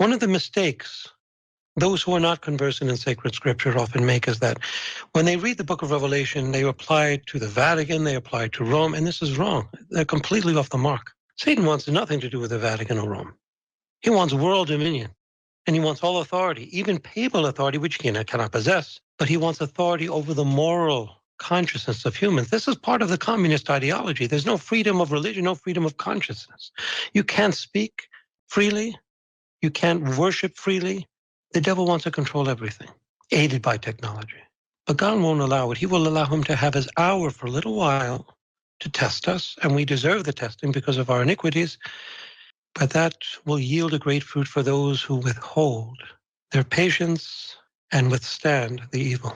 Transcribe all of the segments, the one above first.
One of the mistakes those who are not conversant in sacred scripture often make is that when they read the book of Revelation, they apply it to the Vatican, they apply it to Rome, and this is wrong. They're completely off the mark. Satan wants nothing to do with the Vatican or Rome. He wants world dominion, and he wants all authority, even papal authority, which he cannot possess, but he wants authority over the moral consciousness of humans. This is part of the communist ideology. There's no freedom of religion, no freedom of consciousness. You can't speak freely. You can't worship freely. The devil wants to control everything, aided by technology. But God won't allow it. He will allow him to have his hour for a little while to test us, and we deserve the testing because of our iniquities. But that will yield a great fruit for those who withhold their patience and withstand the evil.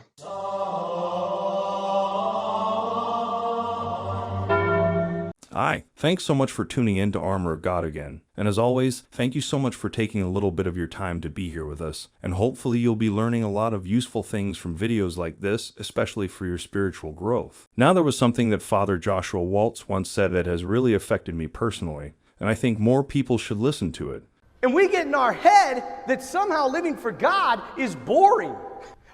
Hi, thanks so much for tuning in to Armor of God again. And as always, thank you so much for taking a little bit of your time to be here with us. And hopefully you'll be learning a lot of useful things from videos like this, especially for your spiritual growth. Now, there was something that Father Joshua Waltz once said that has really affected me personally, and I think more people should listen to it. And we get in our head that somehow living for God is boring.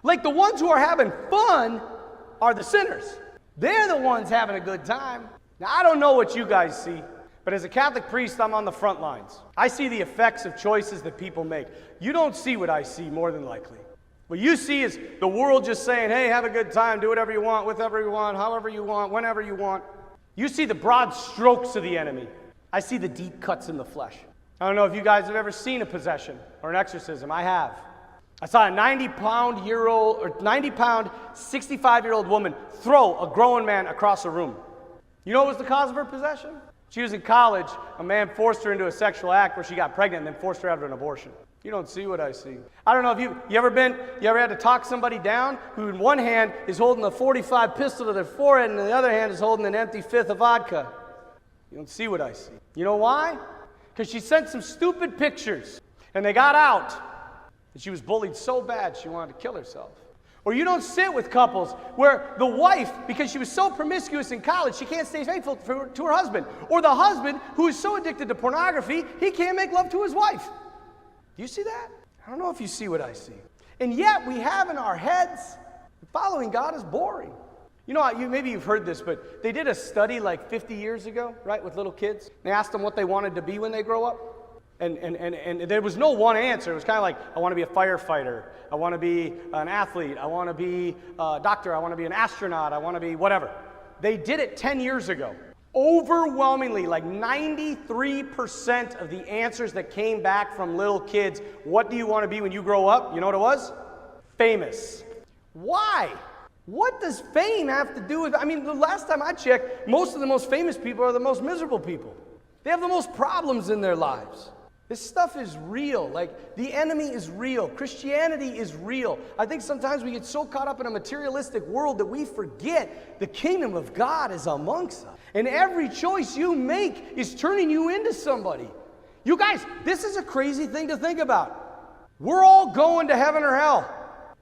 Like the ones who are having fun are the sinners. They're the ones having a good time. Now, I don't know what you guys see, but as a Catholic priest, I'm on the front lines. I see the effects of choices that people make. You don't see what I see, more than likely. What you see is the world just saying, hey, have a good time, do whatever you want, with whoever you want, however you want, whenever you want. You see the broad strokes of the enemy. I see the deep cuts in the flesh. I don't know if you guys have ever seen a possession or an exorcism. I have. I saw a 90-pound, 65-year-old woman throw a grown man across a room. You know what was the cause of her possession? She was in college. A man forced her into a sexual act where she got pregnant and then forced her to have an abortion. You don't see what I see. I don't know if you ever had to talk somebody down who in one hand is holding a .45 pistol to their forehead and in the other hand is holding an empty fifth of vodka. You don't see what I see. You know why? Because she sent some stupid pictures and they got out and she was bullied so bad she wanted to kill herself. Or you don't sit with couples where the wife, because she was so promiscuous in college, she can't stay faithful to her husband. Or the husband, who is so addicted to pornography, he can't make love to his wife. Do you see that? I don't know if you see what I see. And yet we have in our heads, following God is boring. You know, maybe you've heard this, but they did a study like 50 years ago, right, with little kids. They asked them what they wanted to be when they grow up. And there was no one answer. It was kind of like, I want to be a firefighter. I want to be an athlete. I want to be a doctor. I want to be an astronaut. I want to be whatever. They did it 10 years ago. Overwhelmingly, like 93% of the answers that came back from little kids, what do you want to be when you grow up? You know what it was? Famous. Why? What does fame have to do with, I mean, the last time I checked, most of the most famous people are the most miserable people. They have the most problems in their lives. This stuff is real. Like, the enemy is real. Christianity is real. I think sometimes we get so caught up in a materialistic world that we forget the kingdom of God is amongst us. And every choice you make is turning you into somebody. You guys, this is a crazy thing to think about. We're all going to heaven or hell.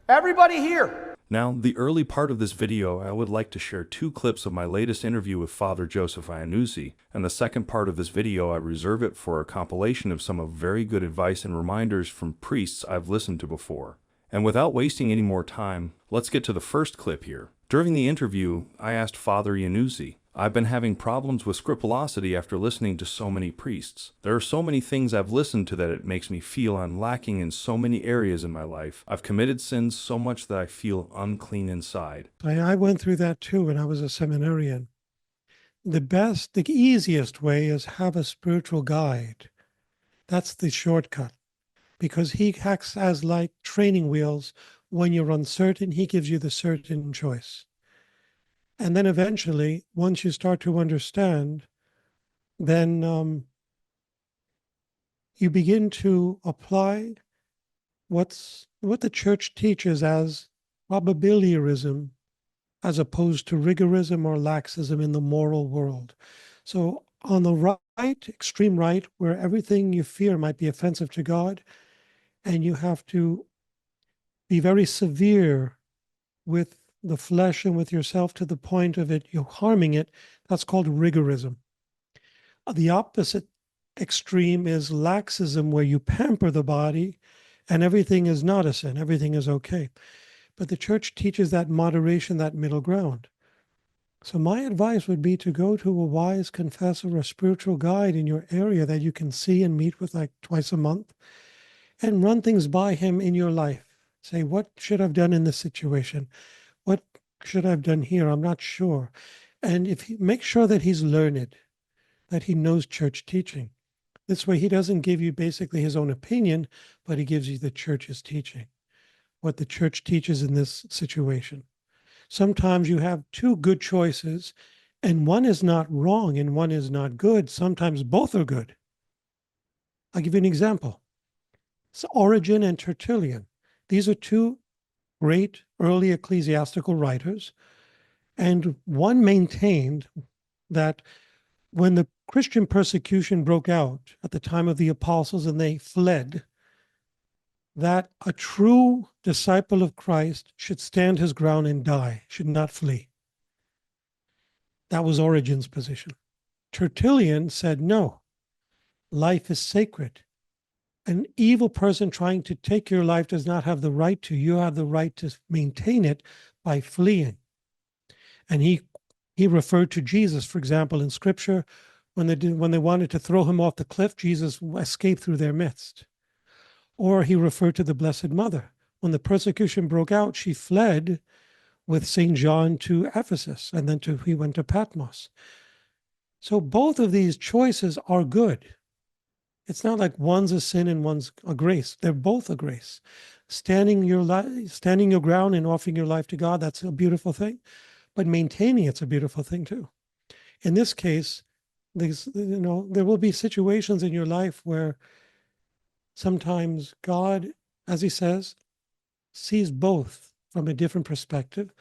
Everybody here. Now, the early part of this video, I would like to share 2 clips of my latest interview with Father Joseph Iannuzzi, and the second part of this video I reserve it for a compilation of some of very good advice and reminders from priests I've listened to before. And without wasting any more time, let's get to the first clip here. During the interview, I asked Father Iannuzzi, I've been having problems with scrupulosity after listening to so many priests. There are so many things I've listened to that it makes me feel I'm lacking in so many areas in my life. I've committed sins so much that I feel unclean inside. I went through that too when I was a seminarian. The easiest way is have a spiritual guide. That's the shortcut, because he acts as like training wheels. When you're uncertain, he gives you the certain choice. And then eventually, once you start to understand, then you begin to apply what the church teaches as probabilityism, as opposed to rigorism or laxism in the moral world. So on the right, extreme right, where everything you fear might be offensive to God, and you have to be very severe with the flesh and with yourself to the point of you harming it, that's called rigorism. The opposite extreme is laxism, where you pamper the body and everything is not a sin, everything is okay. But the church teaches that moderation, that middle ground. So my advice would be to go to a wise confessor or a spiritual guide in your area that you can see and meet with like twice a month, and run things by him in your life. Say, what should I've done in this situation? What should I've done here? I'm not sure. And if he make sure that he's learned, that he knows church teaching. This way, he doesn't give you basically his own opinion, but he gives you the church's teaching, what the church teaches in this situation. Sometimes you have two good choices, and one is not wrong and one is not good. Sometimes both are good. I'll give you an example. It's Origen and Tertullian. These are two great early ecclesiastical writers, and one maintained that when the Christian persecution broke out at the time of the apostles and they fled, that a true disciple of Christ should stand his ground and die, should not flee. That was Origen's position. Tertullian said, no, life is sacred. An evil person trying to take your life does not have the right to. You have the right to maintain it by fleeing. And he referred to Jesus, for example, in Scripture, when they wanted to throw him off the cliff, Jesus escaped through their midst. Or he referred to the Blessed Mother. When the persecution broke out, she fled with St. John to Ephesus, and then he went to Patmos. So both of these choices are good. It's not like one's a sin and one's a grace. They're both a grace. Standing your ground and offering your life to God, that's a beautiful thing. But maintaining it's a beautiful thing too. In this case, there will be situations in your life where sometimes God, as he says, sees both from a different perspective,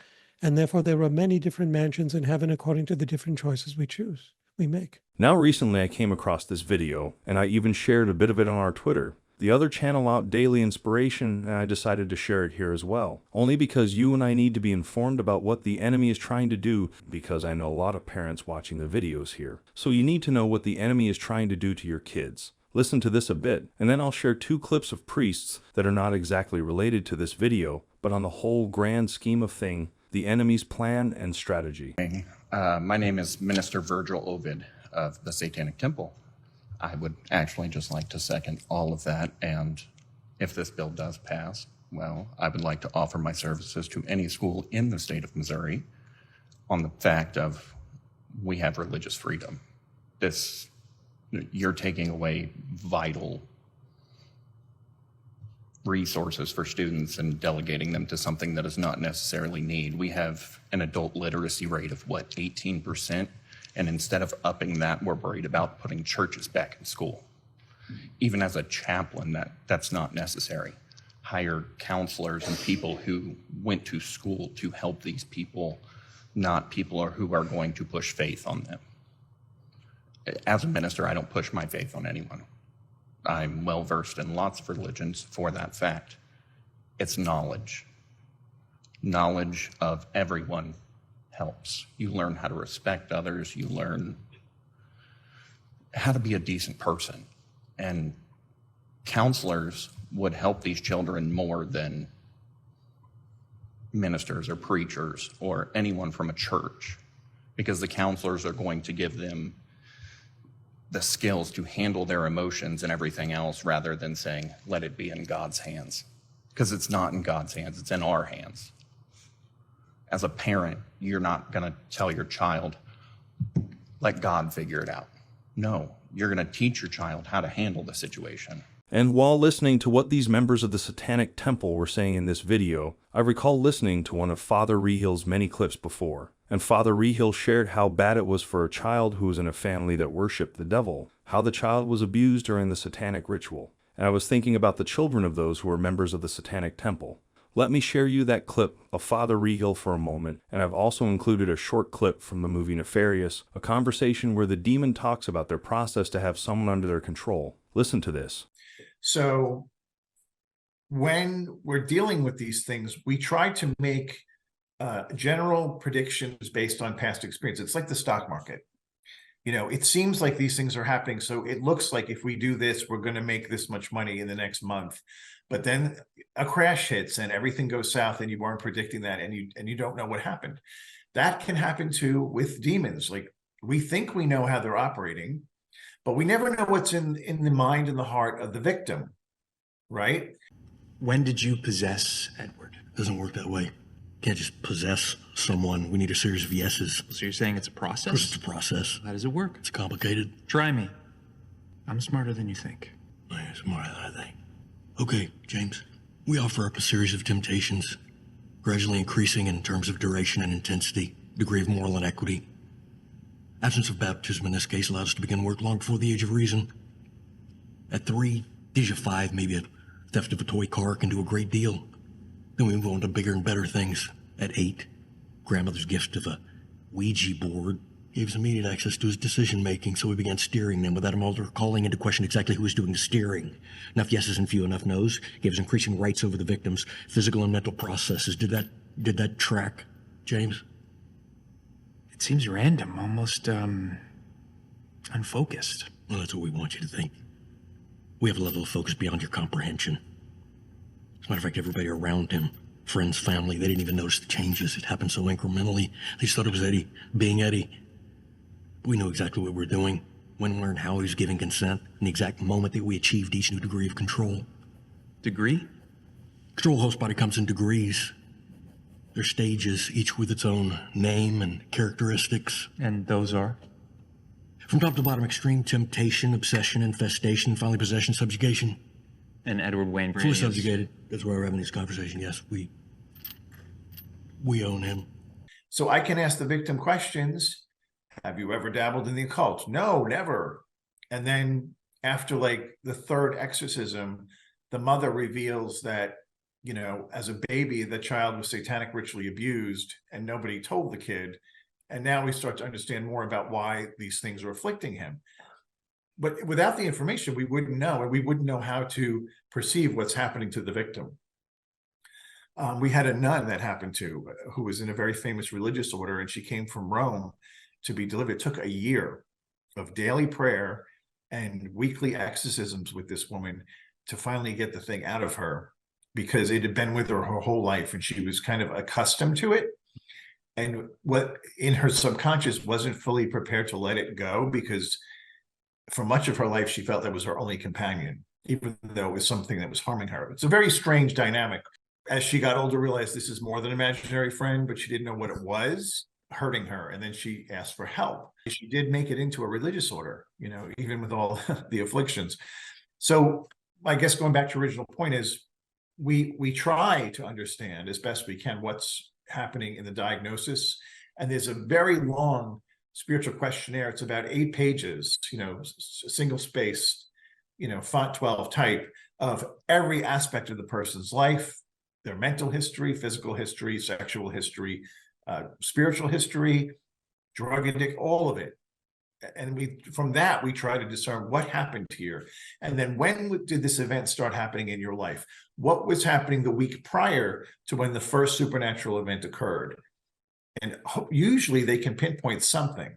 and therefore there are many different mansions in heaven according to the different choices we make. Now recently I came across this video, and I even shared a bit of it on our Twitter. The other channel out daily inspiration, and I decided to share it here as well. Only because you and I need to be informed about what the enemy is trying to do, because I know a lot of parents watching the videos here. So you need to know what the enemy is trying to do to your kids. Listen to this a bit, and then I'll share 2 clips of priests that are not exactly related to this video, but on the whole grand scheme of thing, the enemy's plan and strategy. My name is Minister Virgil Ovid of the Satanic Temple. I would actually just like to second all of that, and if this bill does pass, well, I would like to offer my services to any school in the state of Missouri on the fact of we have religious freedom. You're taking away vital resources for students and delegating them to something that is not necessarily need. We have an adult literacy rate of 18%, and instead of upping that, we're worried about putting churches back in school. Even as a chaplain, that's not necessary. Hire counselors and people who went to school to help these people, not people who are going to push faith on them. As a minister, I don't push my faith on anyone. I'm well versed in lots of religions for that fact. It's knowledge. Knowledge of everyone helps. You learn how to respect others. You learn how to be a decent person. And counselors would help these children more than ministers or preachers or anyone from a church, because the counselors are going to give them the skills to handle their emotions and everything else, rather than saying, let it be in God's hands. Because it's not in God's hands, it's in our hands. As a parent, you're not going to tell your child, let God figure it out. No, you're going to teach your child how to handle the situation. And while listening to what these members of the Satanic Temple were saying in this video, I recall listening to one of Father Reehil's many clips before. And Father Reehil shared how bad it was for a child who was in a family that worshipped the devil, how the child was abused during the satanic ritual. And I was thinking about the children of those who were members of the Satanic Temple. Let me share you that clip of Father Reehil for a moment, and I've also included a short clip from the movie Nefarious, a conversation where the demon talks about their process to have someone under their control. Listen to this. So when we're dealing with these things, we try to make general predictions based on past experience. It's like the stock market. You know, it seems like these things are happening. So it looks like if we do this, we're going to make this much money in the next month. But then a crash hits and everything goes south and you weren't predicting that, and you don't know what happened. That can happen too with demons. Like, we think we know how they're operating, but we never know what's in the mind and the heart of the victim, right? When did you possess Edward? It doesn't work that way. Can't just possess someone. We need a series of yeses. So you're saying it's a process? Of course it's a process. How does it work? It's complicated. Try me. I'm smarter than you think. Oh, you're smarter than I think. Okay, James. We offer up a series of temptations, gradually increasing in terms of duration and intensity, degree of moral inequity. Absence of baptism in this case allowed us to begin work long before the age of reason. At 3, age of 5, maybe a theft of a toy car can do a great deal. Then we move on to bigger and better things. At 8, grandmother's gift of a Ouija board gave us immediate access to his decision-making, so we began steering them without him ever calling into question exactly who was doing the steering. Enough yeses and few enough nos gave us increasing rights over the victim's physical and mental processes. Did that track, James? It seems random, almost, unfocused. Well, that's what we want you to think. We have a level of focus beyond your comprehension. As a matter of fact, everybody around him, friends, family, they didn't even notice the changes. It happened so incrementally. They just thought it was Eddie being Eddie. We knew exactly what we were doing, when, where, and how he was giving consent, and the exact moment that we achieved each new degree of control. Degree? Control host body comes in degrees. They're stages, each with its own name and characteristics. And those are? From top to bottom, extreme temptation, obsession, infestation, finally possession, subjugation. And Edward Wayne Fully is... subjugated. That's why we're having this conversation. Yes, we own him. So I can ask the victim questions. Have you ever dabbled in the occult? No, never. And then after like the 3rd exorcism, the mother reveals that, you know, as a baby, the child was satanic ritually abused and nobody told the kid. And now we start to understand more about why these things are afflicting him. But without the information, we wouldn't know, and we wouldn't know how to perceive what's happening to the victim. We had a nun that happened to, who was in a very famous religious order, and she came from Rome to be delivered. It took a year of daily prayer and weekly exorcisms with this woman to finally get the thing out of her, because it had been with her whole life and she was kind of accustomed to it. And what in her subconscious wasn't fully prepared to let it go, because for much of her life, she felt that was her only companion, even though it was something that was harming her. It's a very strange dynamic. As she got older, realized this is more than an imaginary friend, but she didn't know what it was hurting her. And then she asked for help. She did make it into a religious order, you know, even with all the afflictions. So I guess going back to original point is we try to understand as best we can what's happening in the diagnosis. And there's a very long spiritual questionnaire. It's about 8 pages, you know, single spaced, you know, font 12 type, of every aspect of the person's life, their mental history, physical history, sexual history, spiritual history, drug addict, all of it. And from that, we try to discern what happened here. And then when did this event start happening in your life? What was happening the week prior to when the first supernatural event occurred? And usually they can pinpoint something.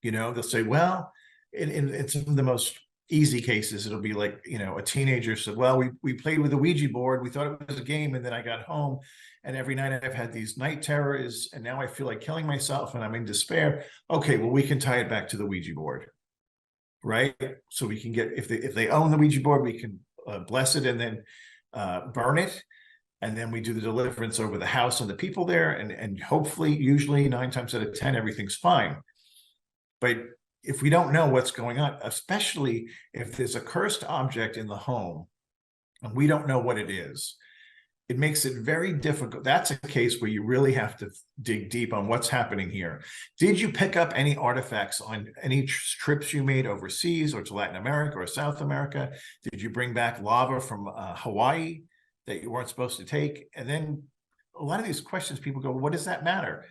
You know, they'll say, well, in some of the most easy cases, it'll be like, you know, a teenager said, well, we played with a Ouija board. We thought it was a game. And then I got home and every night I've had these night terrors and now I feel like killing myself and I'm in despair. Okay, well, we can tie it back to the Ouija board, right? So we can get, if they own the Ouija board, we can bless it and then burn it. And then we do the deliverance over the house and the people there. And hopefully, usually 9 times out of 10, everything's fine. But if we don't know what's going on, especially if there's a cursed object in the home and we don't know what it is, it makes it very difficult. That's a case where you really have to dig deep on what's happening here. Did you pick up any artifacts on any trips you made overseas or to Latin America or South America? Did you bring back lava from Hawaii that you weren't supposed to take? And then a lot of these questions, people go, what does that matter?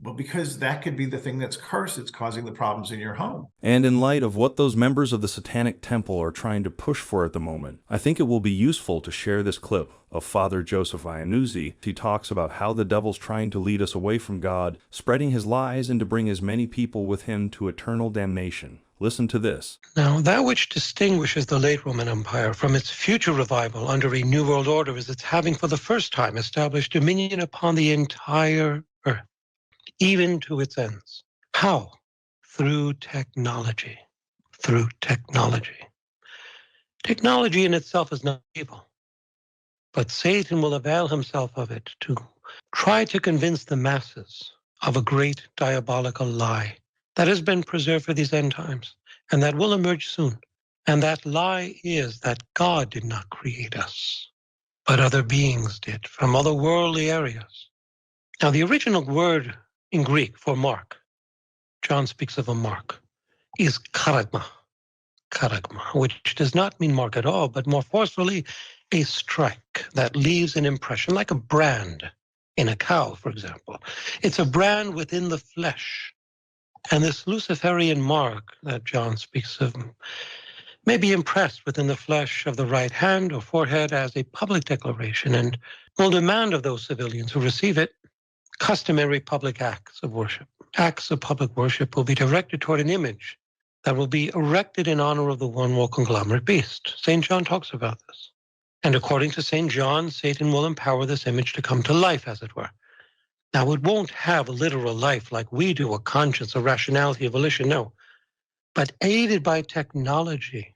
Well, because that could be the thing that's cursed. It's causing the problems in your home. And in light of what those members of the Satanic Temple are trying to push for at the moment, I think it will be useful to share this clip of Father Joseph Iannuzzi. He talks about how the devil's trying to lead us away from God, spreading his lies and to bring as many people with him to eternal damnation. Listen to this. Now, that which distinguishes the late Roman Empire from its future revival under a New World Order is its having for the first time established dominion upon the entire earth, even to its ends. How? Through technology. Through technology. Technology in itself is not evil, but Satan will avail himself of it to try to convince the masses of a great diabolical lie that has been preserved for these end times and that will emerge soon. And that lie is that God did not create us, but other beings did from other worldly areas. Now, the original word in Greek for mark, John speaks of a mark, is charagma, which does not mean mark at all, but more forcefully, a strike that leaves an impression, like a brand in a cow, for example. It's a brand within the flesh. And this Luciferian mark that John speaks of may be impressed within the flesh of the right hand or forehead as a public declaration and will demand of those civilians who receive it customary public acts of worship. Acts of public worship will be directed toward an image that will be erected in honor of the one world conglomerate beast. St. John talks about this. And according to St. John, Satan will empower this image to come to life, as it were. Now, it won't have a literal life like we do, a conscience, a rationality, a volition, no. But aided by technology,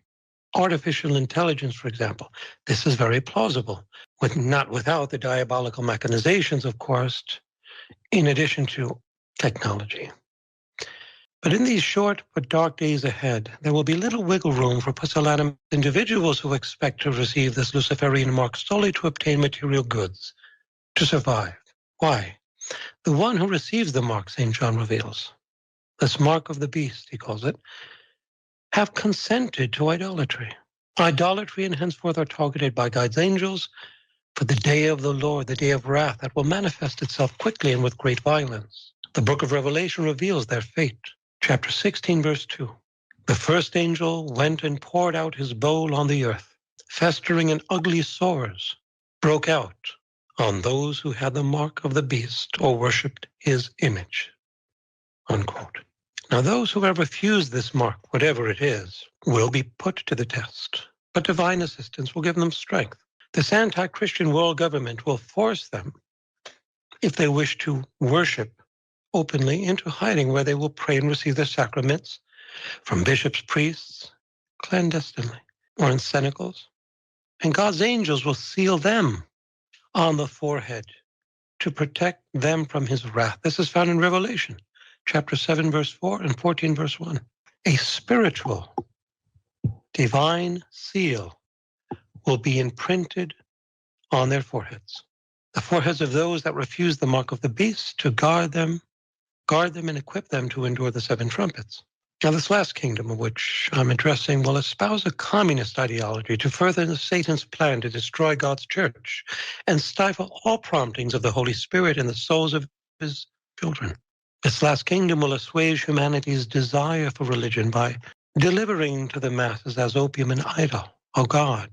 artificial intelligence, for example, this is very plausible, not without the diabolical mechanizations, of course, in addition to technology. But in these short but dark days ahead, there will be little wiggle room for pusillanimous individuals who expect to receive this Luciferian mark solely to obtain material goods, to survive. Why? The one who receives the mark, St. John reveals, this mark of the beast, he calls it, have consented to idolatry. Idolatry and henceforth are targeted by God's angels for the day of the Lord, the day of wrath that will manifest itself quickly and with great violence. The book of Revelation reveals their fate. Chapter 16, verse 2. The first angel went and poured out his bowl on the earth. Festering and ugly sores broke out on those who had the mark of the beast or worshipped his image. Unquote. Now, those who have refused this mark, whatever it is, will be put to the test, but divine assistance will give them strength. This anti-Christian world government will force them, if they wish to worship openly, into hiding where they will pray and receive their sacraments from bishops, priests, clandestinely, or in cenacles. And God's angels will seal them on the forehead to protect them from his wrath. This is found in Revelation, chapter 7, verse 4 and 14, verse 1. A spiritual, divine seal will be imprinted on their foreheads. The foreheads of those that refuse the mark of the beast, to guard them and equip them to endure the seven trumpets. Now, this last kingdom of which I'm addressing will espouse a communist ideology to further Satan's plan to destroy God's church and stifle all promptings of the Holy Spirit in the souls of his children. This last kingdom will assuage humanity's desire for religion by delivering to the masses as opium an idol, a god,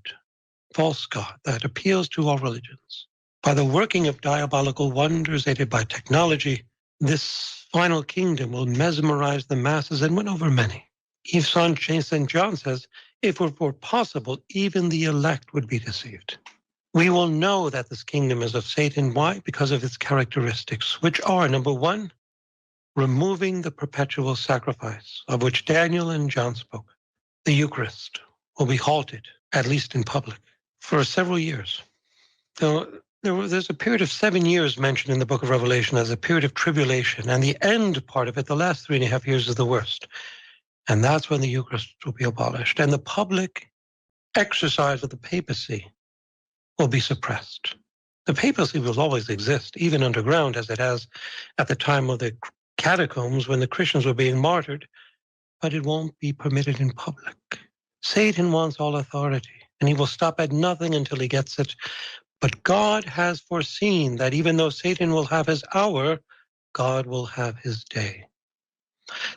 false god that appeals to all religions. By the working of diabolical wonders aided by technology, this final kingdom will mesmerize the masses and win over many. St. John says, if it were possible, even the elect would be deceived. We will know that this kingdom is of Satan. Why? Because of its characteristics, which are, number one, removing the perpetual sacrifice of which Daniel and John spoke. The Eucharist will be halted, at least in public, for several years. So there's a period of 7 years mentioned in the book of Revelation as a period of tribulation, and the end part of it, the last 3.5 years, is the worst. And that's when the Eucharist will be abolished, and the public exercise of the papacy will be suppressed. The papacy will always exist, even underground, as it has at the time of the catacombs when the Christians were being martyred, but it won't be permitted in public. Satan wants all authority, and he will stop at nothing until he gets it. But God has foreseen that even though Satan will have his hour, God will have his day.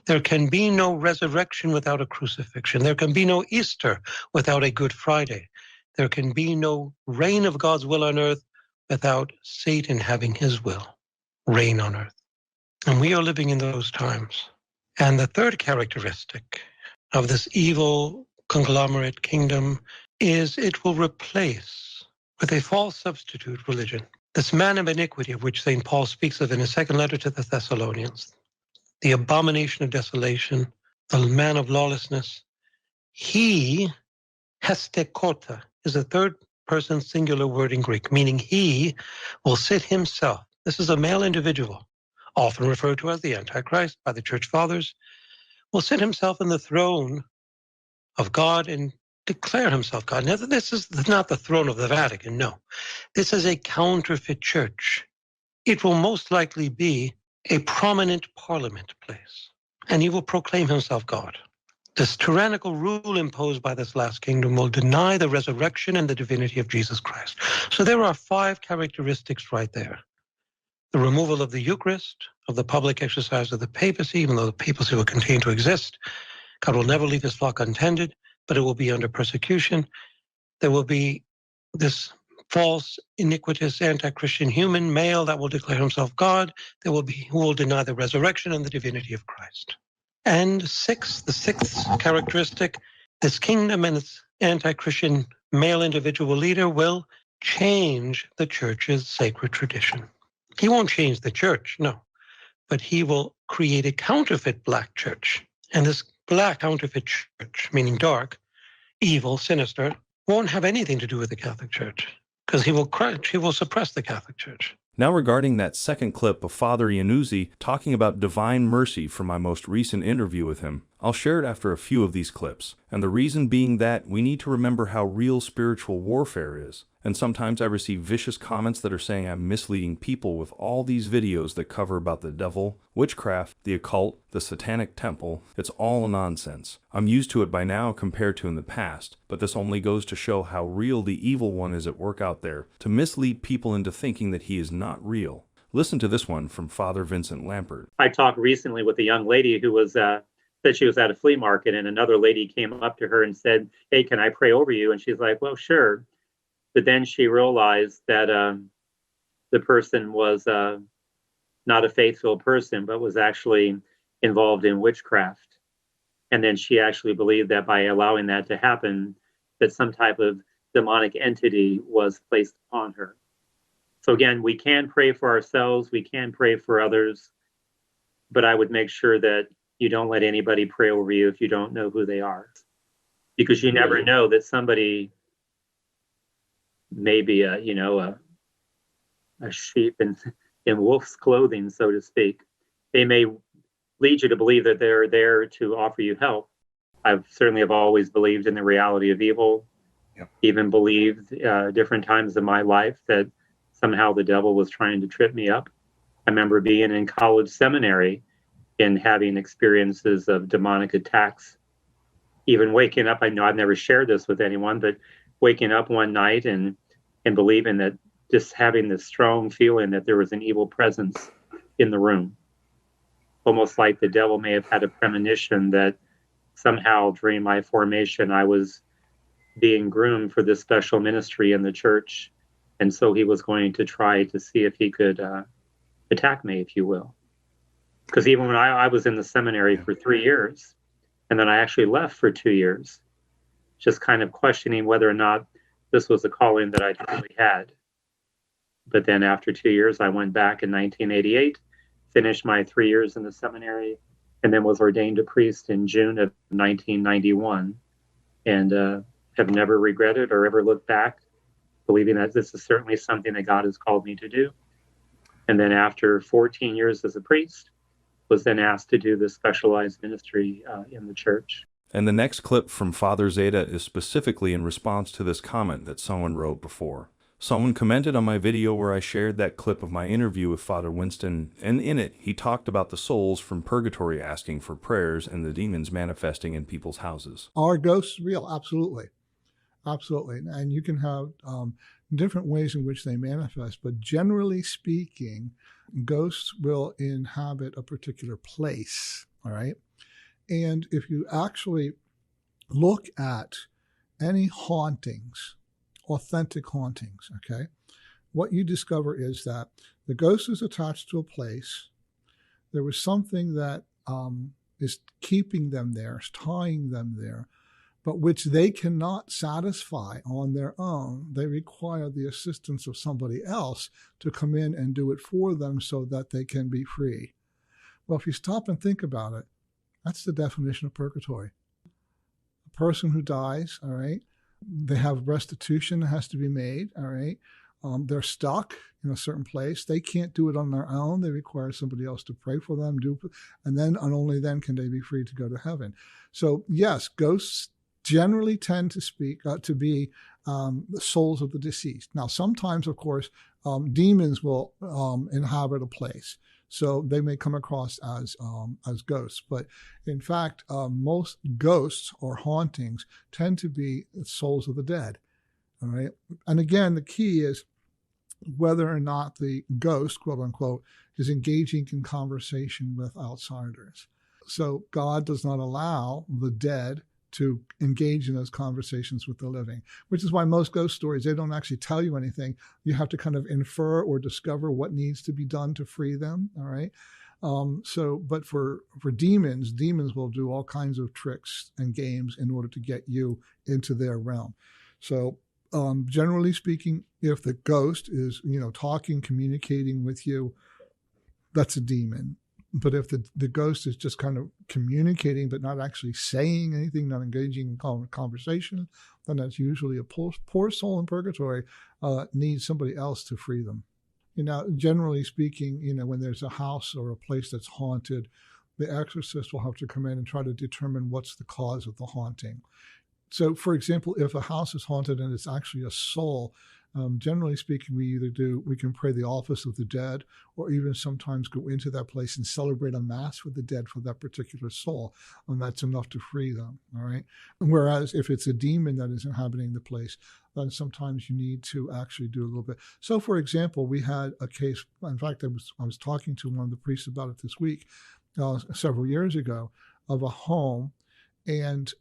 There can be no resurrection without a crucifixion. There can be no Easter without a Good Friday. There can be no reign of God's will on earth without Satan having his will reign on earth. And we are living in those times. And the third characteristic of this evil conglomerate kingdom is it will replace with a false substitute religion. This man of iniquity of which St. Paul speaks of in his second letter to the Thessalonians, the abomination of desolation, the man of lawlessness, he, hestekota, is a third person singular word in Greek, meaning he will sit himself. This is a male individual, often referred to as the Antichrist by the church fathers, will sit himself in the throne of God and declare himself God. Now, this is not the throne of the Vatican, no. This is a counterfeit church. It will most likely be a prominent parliament place, and he will proclaim himself God. This tyrannical rule imposed by this last kingdom will deny the resurrection and the divinity of Jesus Christ. So there are 5 characteristics right there. The removal of the Eucharist, of the public exercise of the papacy, even though the papacy will continue to exist. God will never leave his flock untended, but it will be under persecution. There will be this false, iniquitous, anti-Christian human male that will declare himself God. There will be who will deny the resurrection and the divinity of Christ. And the sixth characteristic, this kingdom and its anti-Christian male individual leader will change the church's sacred tradition. He won't change the church, no, but he will create a counterfeit black church. And this black counterfeit church, meaning dark, evil, sinister, won't have anything to do with the Catholic Church because he will suppress the Catholic Church. Now regarding that second clip of Father Iannuzzi talking about divine mercy from my most recent interview with him, I'll share it after a few of these clips, and the reason being that we need to remember how real spiritual warfare is. And sometimes I receive vicious comments that are saying I'm misleading people with all these videos that cover about the devil, witchcraft, the occult, the Satanic temple. It's all nonsense. I'm used to it by now compared to in the past, but this only goes to show how real the evil one is at work out there to mislead people into thinking that he is not real. Listen to this one from Father Vincent Lampert. I talked recently with a young lady who was said she was at a flea market, and another lady came up to her and said, "Hey, can I pray over you?" And she's like, "Well, sure." But then she realized that the person was not a faithful person, but was actually involved in witchcraft. And then she actually believed that by allowing that to happen, that some type of demonic entity was placed upon her. So again, we can pray for ourselves, we can pray for others, but I would make sure that you don't let anybody pray over you if you don't know who they are. Because you never know that somebody may be a sheep in wolf's clothing, so to speak. They may lead you to believe that they're there to offer you help. I've certainly have always believed in the reality of evil. Yep. Even believed different times in my life that somehow the devil was trying to trip me up. I remember being in college seminary and having experiences of demonic attacks. Even waking up, I know I've never shared this with anyone, but waking up one night and believing that, just having this strong feeling that there was an evil presence in the room. Almost like the devil may have had a premonition that somehow during my formation, I was being groomed for this special ministry in the church. And so he was going to try to see if he could attack me, if you will. Because even when I was in the seminary for 3 years, and then I actually left for 2 years, just kind of questioning whether or not this was a calling that I truly had. But then after 2 years, I went back in 1988, finished my 3 years in the seminary, and then was ordained a priest in June of 1991, and have never regretted or ever looked back, believing that this is certainly something that God has called me to do. And then after 14 years as a priest, was then asked to do this specialized ministry in the church. And the next clip from Father Szada is specifically in response to this comment that someone wrote before. Someone commented on my video where I shared that clip of my interview with Father Winston, and in it, he talked about the souls from purgatory asking for prayers and the demons manifesting in people's houses. Are ghosts real? Absolutely. absolutely. And you can have different ways in which they manifest, but generally speaking, ghosts will inhabit a particular place, all right? And if you actually look at any hauntings, authentic hauntings, okay, what you discover is that the ghost is attached to a place. There was something that is keeping them there, is tying them there, but which they cannot satisfy on their own. They require the assistance of somebody else to come in and do it for them so that they can be free. Well, if you stop and think about it, that's the definition of purgatory. A person who dies, all right, they have restitution that has to be made, all right. They're stuck in a certain place. They can't do it on their own. They require somebody else to pray for them, and then and only then can they be free to go to heaven. So yes, ghosts generally tend to be the souls of the deceased. Now, sometimes, of course, demons will inhabit a place, so they may come across as ghosts. But in fact, most ghosts or hauntings tend to be souls of the dead. All right, and again, the key is whether or not the ghost, quote unquote, is engaging in conversation with outsiders. So God does not allow the dead to engage in those conversations with the living, which is why most ghost stories, they don't actually tell you anything. You have to kind of infer or discover what needs to be done to free them, all right? But for demons will do all kinds of tricks and games in order to get you into their realm. So generally speaking, if the ghost is, talking, communicating with you, that's a demon. But if the ghost is just kind of communicating but not actually saying anything, not engaging in conversation, then that's usually a poor soul in purgatory needs somebody else to free them. Generally speaking, when there's a house or a place that's haunted, the exorcist will have to come in and try to determine what's the cause of the haunting. So, for example, if a house is haunted and it's actually a soul, generally speaking, we can pray the office of the dead, or even sometimes go into that place and celebrate a mass with the dead for that particular soul, and that's enough to free them, all right? Whereas if it's a demon that is inhabiting the place, then sometimes you need to actually do a little bit. So, for example, we had a case, in fact, I was talking to one of the priests about it this week, several years ago, of a home. And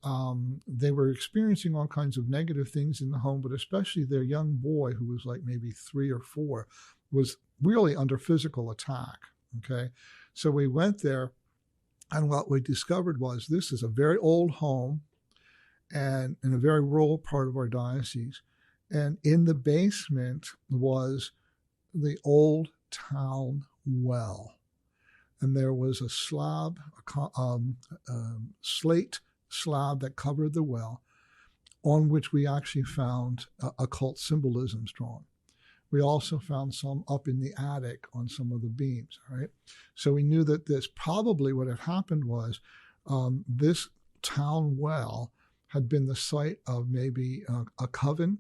they were experiencing all kinds of negative things in the home, but especially their young boy, who was like maybe 3 or 4, was really under physical attack, okay? So we went there, and what we discovered was this is a very old home and in a very rural part of our diocese. And in the basement was the old town well. And there was a slab, slate slab that covered the well, on which we actually found occult symbolisms drawn. We also found some up in the attic on some of the beams, all right? So we knew that this probably what had happened was this town well had been the site of maybe a coven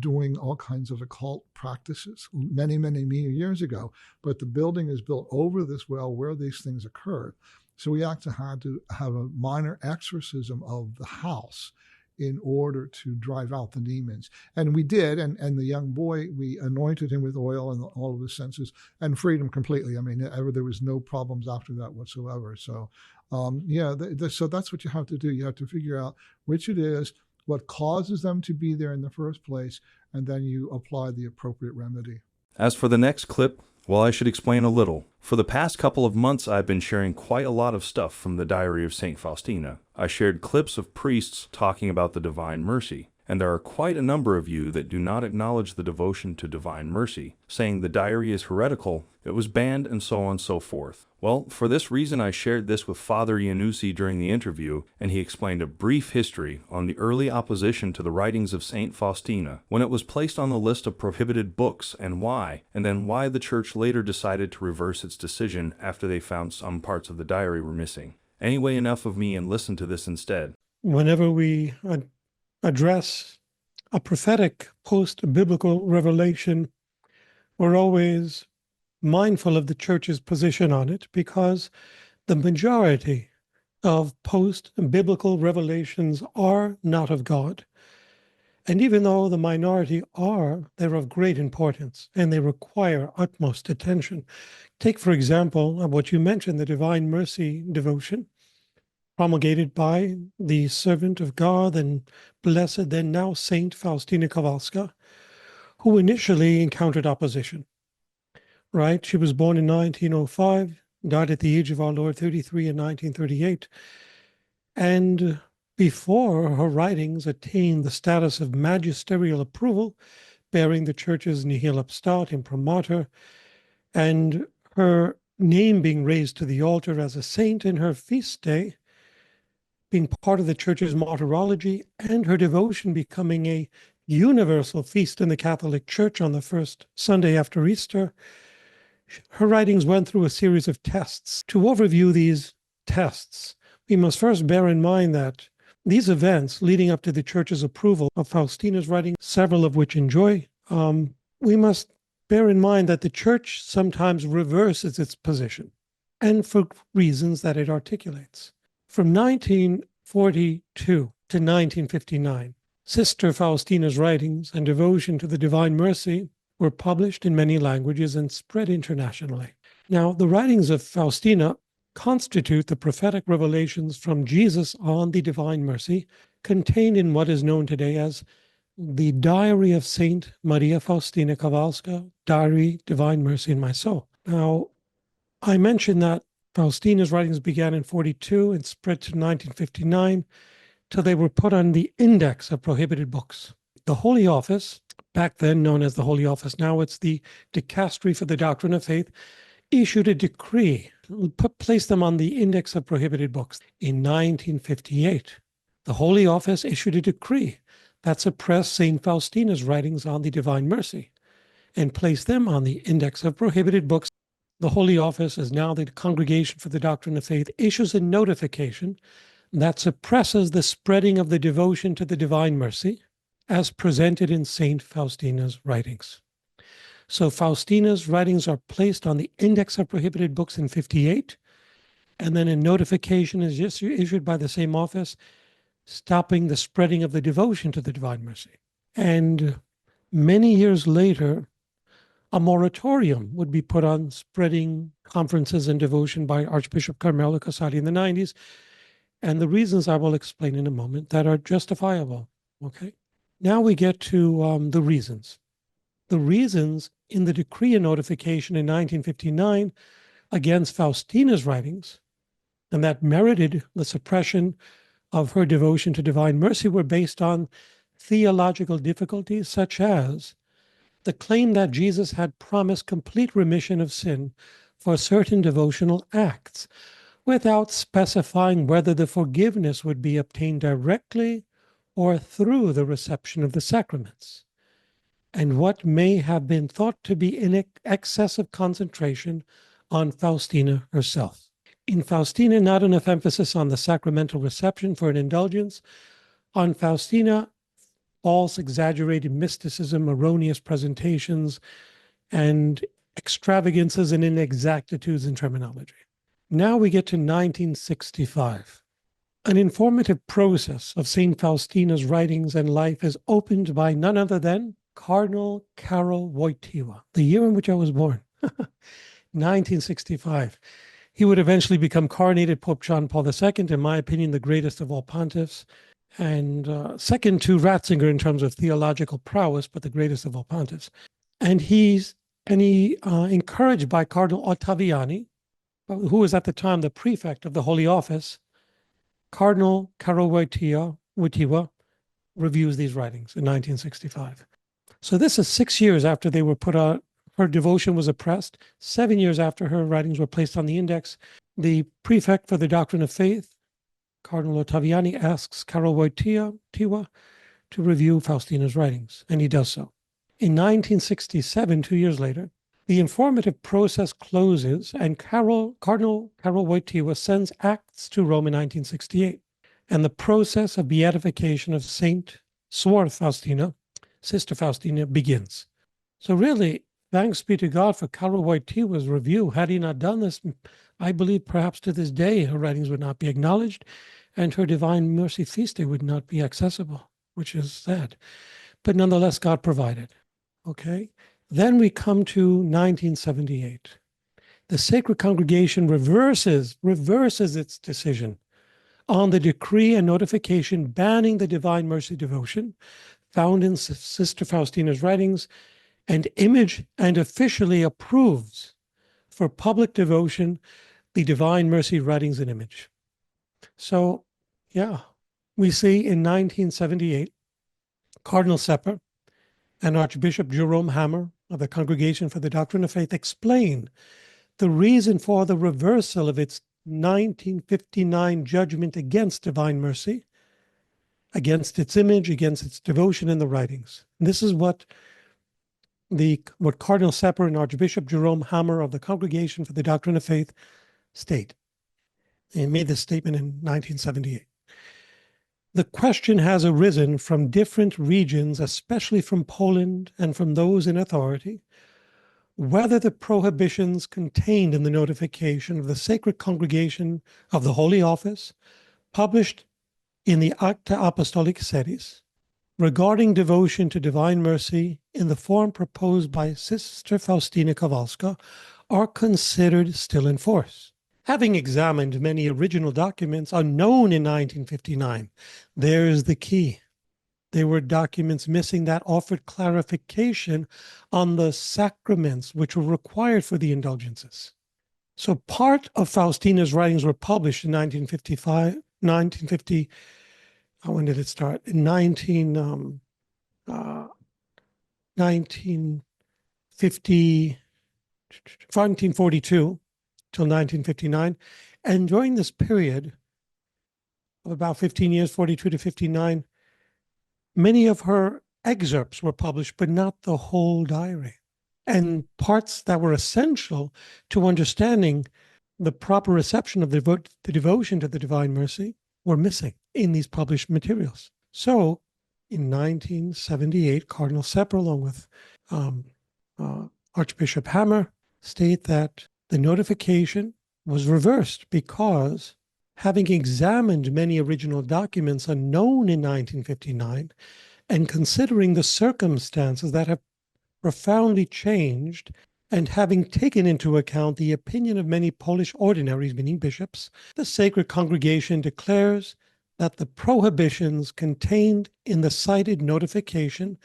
doing all kinds of occult practices many, many, many years ago. But the building is built over this well where these things occurred. So we actually had to have a minor exorcism of the house in order to drive out the demons. And we did, and the young boy, we anointed him with oil and all of his senses and freed him completely. I mean, there was no problems after that whatsoever. So, so that's what you have to do. You have to figure out which it is, what causes them to be there in the first place, and then you apply the appropriate remedy. As for the next clip, well, I should explain a little. For the past couple of months, I've been sharing quite a lot of stuff from the Diary of St. Faustina. I shared clips of priests talking about the Divine Mercy, and there are quite a number of you that do not acknowledge the devotion to Divine Mercy, saying the diary is heretical, it was banned, and so on and so forth. Well, for this reason, I shared this with Father Iannuzzi during the interview, and he explained a brief history on the early opposition to the writings of St. Faustina, when it was placed on the list of prohibited books, and then why the Church later decided to reverse its decision after they found some parts of the diary were missing. Anyway, enough of me, and listen to this instead. Whenever we address a prophetic post-biblical revelation, we're always mindful of the Church's position on it, because the majority of post-biblical revelations are not of God. And even though the minority are, they're of great importance and they require utmost attention. Take, for example, what you mentioned, the Divine Mercy devotion, promulgated by the servant of God and blessed then now Saint Faustina Kowalska, who initially encountered opposition, right? She was born in 1905, died at the age of our Lord 33 in 1938. And before her writings attained the status of magisterial approval, bearing the church's nihil obstat imprimatur, and her name being raised to the altar as a saint in her feast day, being part of the church's martyrology, and her devotion becoming a universal feast in the Catholic Church on the first Sunday after Easter, her writings went through a series of tests. To overview these tests, we must first bear in mind that these events leading up to the Church's approval of Faustina's writings, several of which enjoy, we must bear in mind that the Church sometimes reverses its position, and for reasons that it articulates. From 1942 to 1959, Sister Faustina's writings and devotion to the Divine Mercy were published in many languages and spread internationally. Now, the writings of Faustina constitute the prophetic revelations from Jesus on the Divine Mercy contained in what is known today as the Diary of Saint Maria Faustina Kowalska, Diary, Divine Mercy in My Soul. Now, I mentioned that Faustina's writings began in 42 and spread to 1959 till they were put on the index of prohibited books. The Holy Office, back then known as the Holy Office, now it's the Dicastery for the Doctrine of Faith, issued a decree, placed them on the index of prohibited books. In 1958, the Holy Office issued a decree that suppressed St. Faustina's writings on the Divine Mercy and placed them on the index of prohibited books. The Holy Office, as now the Congregation for the Doctrine of Faith, issues a notification that suppresses the spreading of the devotion to the Divine Mercy as presented in St. Faustina's writings. So Faustina's writings are placed on the index of prohibited books in 58, and then a notification is just issued by the same office stopping the spreading of the devotion to the Divine Mercy. And many years later, a moratorium would be put on spreading conferences and devotion by Archbishop Carmelo Casati in the 90s, and the reasons I will explain in a moment that are justifiable, okay? Now we get to the reasons. The reasons in the decree and notification in 1959 against Faustina's writings, and that merited the suppression of her devotion to Divine Mercy, were based on theological difficulties such as the claim that Jesus had promised complete remission of sin for certain devotional acts without specifying whether the forgiveness would be obtained directly or through the reception of the sacraments, and what may have been thought to be an excessive concentration on Faustina herself. In Faustina, not enough emphasis on the sacramental reception for an indulgence. On Faustina, false, exaggerated mysticism, erroneous presentations, and extravagances and inexactitudes in terminology. Now we get to 1965. An informative process of St. Faustina's writings and life is opened by none other than Cardinal Karol Wojtyła, the year in which I was born, 1965. He would eventually become coronated Pope John Paul II, in my opinion, the greatest of all pontiffs, and second to Ratzinger in terms of theological prowess, but the greatest of all pontiffs. And he encouraged by Cardinal Ottaviani, who was at the time the prefect of the Holy Office, Cardinal Karol Wojtyła reviews these writings in 1965. So this is 6 years after they were put out. Her devotion was oppressed. 7 years after her writings were placed on the index, the prefect for the Doctrine of Faith, Cardinal Ottaviani, asks Karol Wojtyła to review Faustina's writings, and he does so. In 1967, 2 years later, the informative process closes, and Cardinal Karol Wojtyła sends acts to Rome in 1968, and the process of beatification of Saint Faustina, Sister Faustina, begins. So really, thanks be to God for Karol Wojtyła's review. Had he not done this, I believe perhaps to this day her writings would not be acknowledged, and her Divine Mercy Feast Day would not be accessible. which is sad. But nonetheless, God provided. Okay? Then we come to 1978. The Sacred Congregation reverses its decision on the decree and notification banning the Divine Mercy devotion found in Sister Faustina's writings, and officially approves for public devotion the Divine Mercy writings and image. So, yeah, we see in 1978, Cardinal Sepper and Archbishop Jerome Hammer of the Congregation for the Doctrine of Faith explain the reason for the reversal of its 1959 judgment against Divine Mercy, against its image, against its devotion in the writings. And this is what Cardinal Sepper and Archbishop Jerome Hammer of the Congregation for the Doctrine of Faith state. They made this statement in 1978. The question has arisen from different regions, especially from Poland and from those in authority, whether the prohibitions contained in the notification of the Sacred Congregation of the Holy Office, published in the Acta Apostolic Sedis, regarding devotion to Divine Mercy in the form proposed by Sister Faustina Kowalska, are considered still in force. Having examined many original documents unknown in 1959, there is the key. There were documents missing that offered clarification on the sacraments which were required for the indulgences. So part of Faustina's writings were published in 1950, when did it start? In 1942 till 1959. And during this period of about 15 years, 42 to 59, many of her excerpts were published, but not the whole diary. And parts that were essential to understanding the proper reception of the devotion to the Divine Mercy were missing in these published materials. So in 1978, Cardinal Sepper, along with Archbishop Hammer, state that the notification was reversed because, having examined many original documents unknown in 1959, and considering the circumstances that have profoundly changed, and having taken into account the opinion of many Polish ordinaries, meaning bishops, the Sacred Congregation declares that the prohibitions contained in the cited notification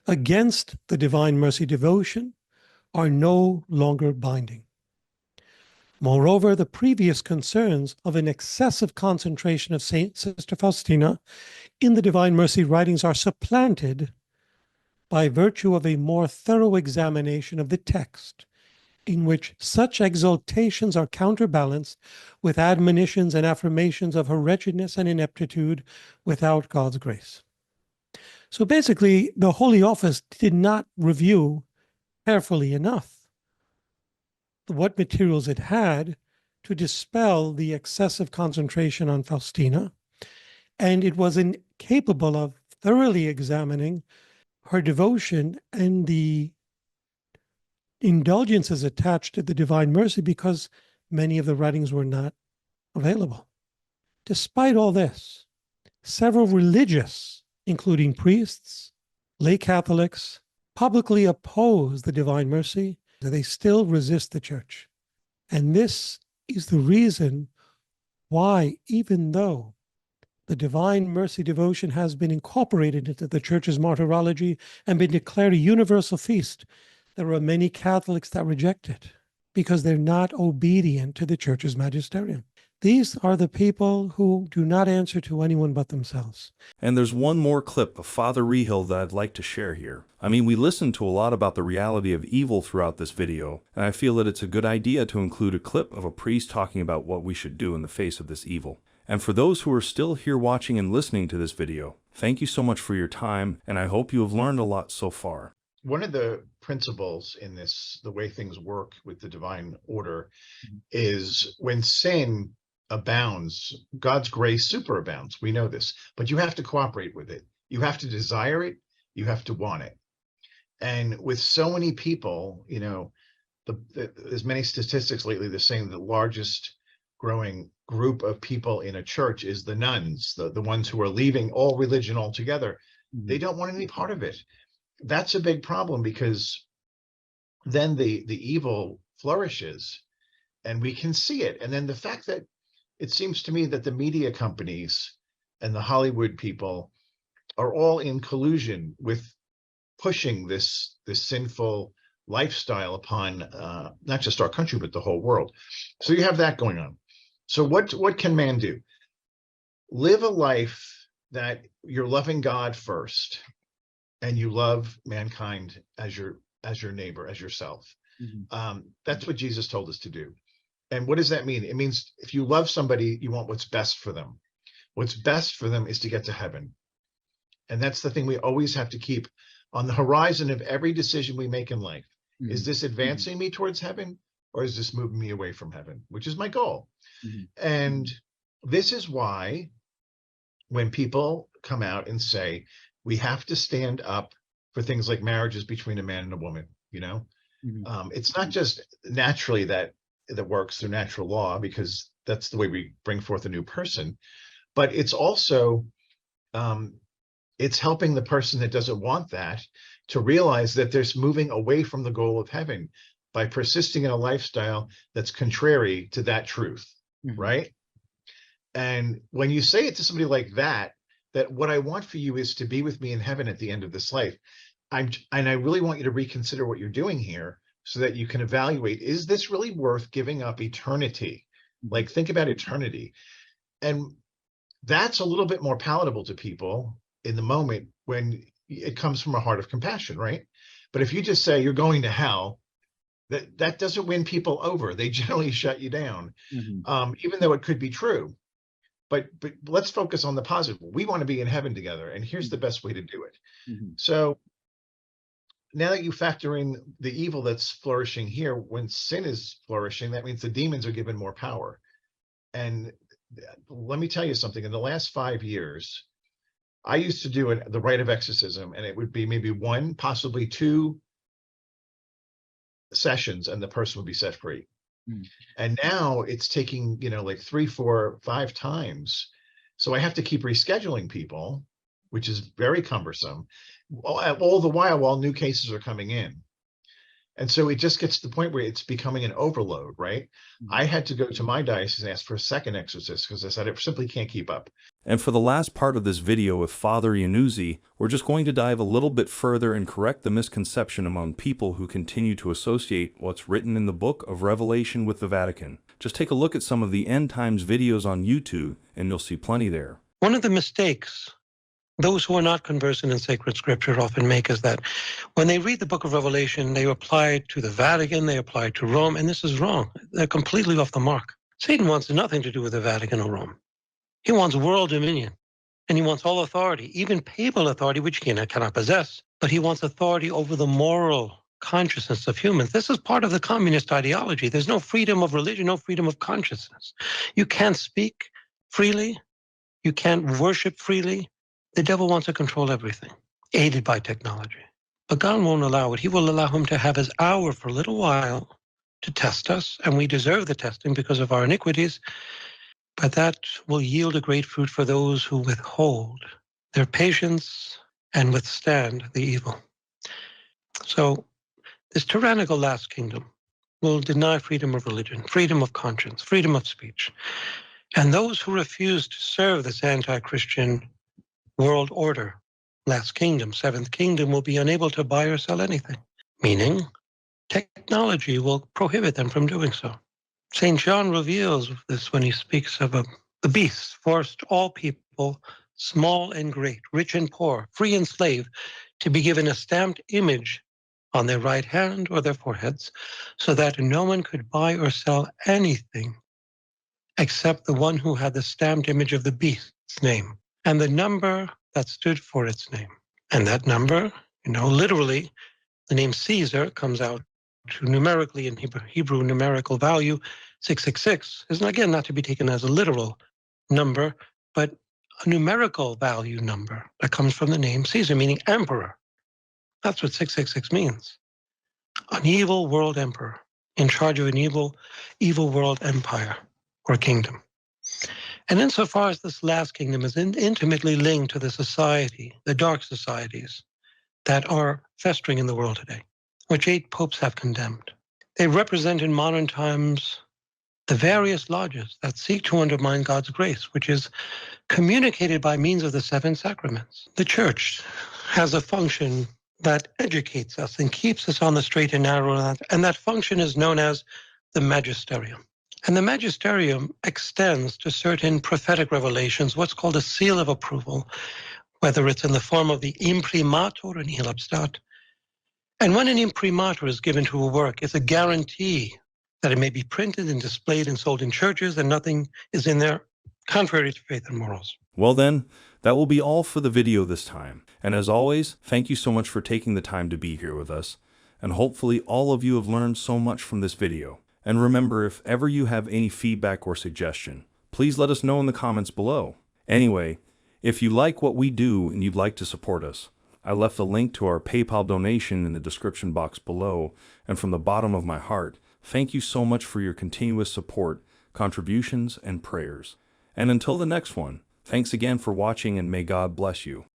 against the Divine Mercy devotion are no longer binding. Moreover, the previous concerns of an excessive concentration of Sister Faustina in the Divine Mercy writings are supplanted by virtue of a more thorough examination of the text, in which such exaltations are counterbalanced with admonitions and affirmations of her wretchedness and ineptitude without God's grace. So basically, the Holy Office did not review carefully enough what materials it had to dispel the excessive concentration on Faustina, and it was incapable of thoroughly examining her devotion and the indulgences attached to the Divine Mercy because many of the writings were not available. Despite all this, several religious, including priests, lay Catholics, publicly oppose the Divine Mercy. They still resist the Church. And this is the reason why, even though the Divine Mercy devotion has been incorporated into the Church's martyrology and been declared a universal feast, there are many Catholics that reject it because they're not obedient to the Church's magisterium. These are the people who do not answer to anyone but themselves. And there's one more clip of Father Reehil that I'd like to share here. I mean, we listened to a lot about the reality of evil throughout this video, and I feel that it's a good idea to include a clip of a priest talking about what we should do in the face of this evil. And for those who are still here watching and listening to this video, thank you so much for your time, and I hope you have learned a lot so far. One of the principles in this, the way things work with the divine order, is when sin abounds, God's grace superabounds. We know this, but you have to cooperate with it. You have to desire it. You have to want it. And with so many people, you know, there's many statistics lately that are saying the largest growing group of people in a church is the nuns, the ones who are leaving all religion altogether. They don't want any part of it. That's a big problem, because then the evil flourishes and we can see it. And then the fact that it seems to me that the media companies and the Hollywood people are all in collusion with pushing this sinful lifestyle upon not just our country, but the whole world. So you have that going on. So what can man do? Live a life that you're loving God first, and you love mankind as your neighbor, as yourself. That's what Jesus told us to do. And what does that mean? It means if you love somebody, you want what's best for them. What's best for them is to get to heaven. And that's the thing we always have to keep on the horizon of every decision we make in life. Is this advancing me towards heaven, or is this moving me away from heaven, which is my goal? And this is why when people come out and say, we have to stand up for things like marriages between a man and a woman, it's not just naturally that works through natural law, because that's the way we bring forth a new person, but it's also it's helping the person that doesn't want that to realize that they're moving away from the goal of heaven by persisting in a lifestyle that's contrary to that truth, right? And when you say it to somebody like that what I want for you is to be with me in heaven at the end of this life, and I really want you to reconsider what you're doing here, so that you can evaluate, is this really worth giving up eternity? Like, think about eternity. And that's a little bit more palatable to people in the moment when it comes from a heart of compassion, right? But if you just say you're going to hell, that doesn't win people over. They generally shut you down, even though it could be true. But let's focus on the positive. We want to be in heaven together, and here's the best way to do it. So now that you factor in the evil that's flourishing here, when sin is flourishing, that means the demons are given more power. And let me tell you something. In the last 5 years, I used to do the rite of exorcism, and it would be maybe 1, possibly 2 sessions, and the person would be set free. And now it's taking, like 3, 4, 5 times. So I have to keep rescheduling people, which is very cumbersome, all the while new cases are coming in. And so it just gets to the point where it's becoming an overload, right? I had to go to my diocese and ask for a second exorcist, because I said I simply can't keep up. And for the last part of this video with Father Iannuzzi, we're just going to dive a little bit further and correct the misconception among people who continue to associate what's written in the Book of Revelation with the Vatican. Just take a look at some of the end times videos on YouTube, and you'll see plenty there. One of the mistakes those who are not conversant in sacred scripture often make is that when they read the book of Revelation, they apply it to the Vatican, they apply it to Rome, and this is wrong. They're completely off the mark. Satan wants nothing to do with the Vatican or Rome. He wants world dominion, and he wants all authority, even papal authority, which he cannot possess, but he wants authority over the moral consciousness of humans. This is part of the communist ideology. There's no freedom of religion, no freedom of consciousness. You can't speak freely. You can't worship freely. The devil wants to control everything, aided by technology. But God won't allow it. He will allow him to have his hour for a little while to test us, and we deserve the testing because of our iniquities. But that will yield a great fruit for those who withhold their patience and withstand the evil. So this tyrannical last kingdom will deny freedom of religion, freedom of conscience, freedom of speech. And those who refuse to serve this anti-Christian world order, last kingdom, seventh kingdom, will be unable to buy or sell anything, meaning technology will prohibit them from doing so. St. John reveals this when he speaks of the beast forced all people, small and great, rich and poor, free and slave, to be given a stamped image on their right hand or their foreheads, so that no one could buy or sell anything except the one who had the stamped image of the beast's name and the number that stood for its name. And that number, literally, the name Caesar comes out to numerically in Hebrew numerical value 666 is, again, not to be taken as a literal number, but a numerical value number that comes from the name Caesar, meaning emperor. That's what 666 means. An evil world emperor in charge of an evil world empire or kingdom. And insofar as this last kingdom is intimately linked to the society, the dark societies that are festering in the world today, which 8 popes have condemned. They represent in modern times the various lodges that seek to undermine God's grace, which is communicated by means of the 7 sacraments. The church has a function that educates us and keeps us on the straight and narrow, and that function is known as the magisterium. And the magisterium extends to certain prophetic revelations, what's called a seal of approval, whether it's in the form of the imprimatur in Nihil Obstat. And when an imprimatur is given to a work, it's a guarantee that it may be printed and displayed and sold in churches, and nothing is in there contrary to faith and morals. Well then, that will be all for the video this time. And as always, thank you so much for taking the time to be here with us. And hopefully all of you have learned so much from this video. And remember, if ever you have any feedback or suggestion, please let us know in the comments below. Anyway, if you like what we do and you'd like to support us, I left a link to our PayPal donation in the description box below, and from the bottom of my heart, thank you so much for your continuous support, contributions, and prayers. And until the next one, thanks again for watching, and may God bless you.